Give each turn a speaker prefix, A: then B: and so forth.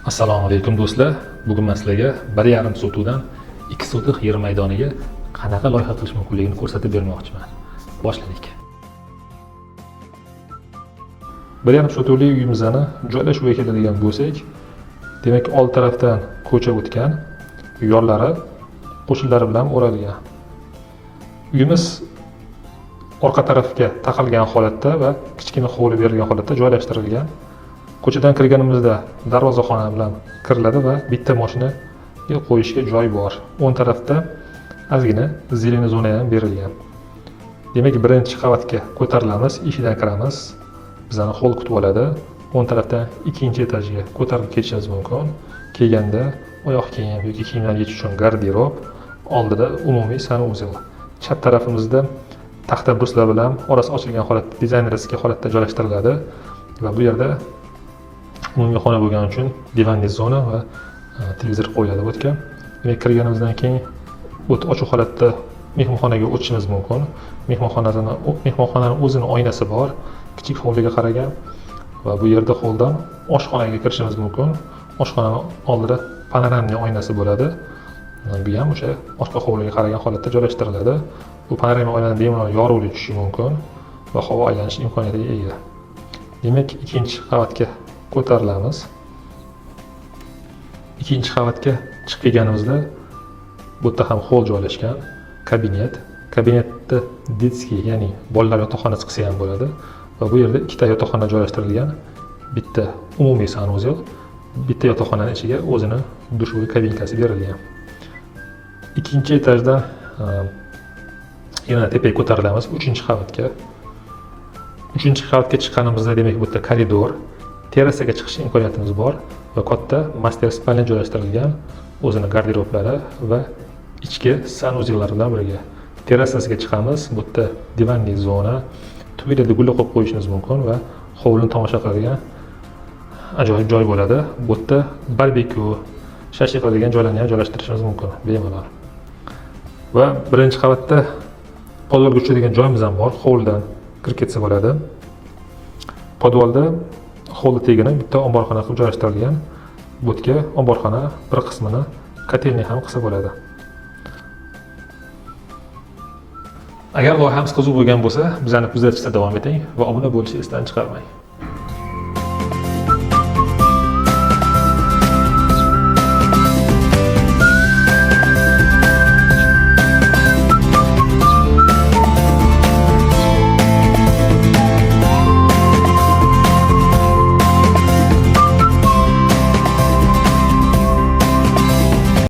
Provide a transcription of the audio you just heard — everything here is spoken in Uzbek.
A: Assalomu alaykum do'stlar. Bugun men sizlarga 1,5 sotuvdan 2 sotix yer maydoniga qanaqa loyiha qilish mumkinligini ko'rsatib bermoqchiman. Boshladik. 1,5 sotuvli uyimizni joylashuviga keladigan bo'lsak, demak old tarafdan ko'cha o'tgan, yo'llari qo'shilari bilan o'ralgan. Uyimiz orqa tarafga taqalgan holatda va kichkina hovli berilgan holatda joylashtirilgan. Ko'chadan kirganimizda darvozaxona bilan kiriladi va bitta mashina qo'yishga joy bor. O'ng tarafda ozgina zeleniy zona ham berilgan. Demak, birinchi qavatga ko'tarilamiz, eshidan kiramiz. Bizani hol kutib oladi. O'ng tarafdan ikkinchi etajga ko'tarilib ketishimiz mumkin. Kelganda oyoq kiyim yoki kiyimlar yechish uchun garderob, oldida umumiy sanuzel. Chap tarafimizda taxta bruslar bilan orasi ochilgan holatda dizaynerskiy holatda joylashtiriladi va bu yerda umumiy xona bo'lgani uchun divanli zona va televizor qo'yiladi o'tga. Demak, kirganimizdan keyin o't ochiq holatda mehmonxonaga o'tishimiz mumkin. Mehmonxonaning o'zining oynasi bor, kichik hovliga qaragan va bu yerda holdan oshxonaga kirishimiz mumkin. Oshxonaning oldida panoramli oynasi bo'ladi. Bu ham o'sha orqa hovliga qaragan holatda joylashtiriladi. Bu panoramli oynadan bemalol yorug'lik tushishi mumkin va havo aylanish imkoniyatiga ega. Demak, ikkinchi qavatga ko'tarilamiz. Ikkinchi qavatga chiqib kelganimizda bu yerda ham hol joylashgan, kabinet. Kabinetda detskiy, ya'ni bolalar yotoqxonasi qilsa ham bo'ladi va bu yerda ikkita yotoqxona joylashtirilgan. Bitta umumiy sanuzel, bitta yotoqxonaning ichiga o'zini dushovый kabinkasi berilgan. Ikkinchi etajdan yana tepaga ko'tarilamiz 3-qavatga. 3-qavatga chiqqanimizda demak bu yerda koridor, terasaga chiqish imkoniyatimiz bor va katta master spalnya joylashtirilgan, o'zini garderoblari va ichki sanuzellar bilan birga. Terasasiga chiqamiz. Bu yerda divanli zona, tuyilada gullar qo'yib qo'yishimiz mumkin va hovlini tomosha qiladigan ajoyib joy bo'ladi. Bu yerda barbekyu, shashlik qiladigan joylarni ham joylashtirishimiz mumkin bemalol. Va birinchi qavatda podvalga tushadigan joyimiz ham bor. Hovlidan kirib ketsa bo'ladi. Podvalda hovli tegini bitta omborxona qilib joylashtirilgan. Bu yerga omborxona bir qismini kotelni ham qilsa bo'ladi. Agar loyihamiz qiziq bo'lgan bo'lsa, bizani kuzatishda davom eting va obuna bo'lishni esdan chiqarmang.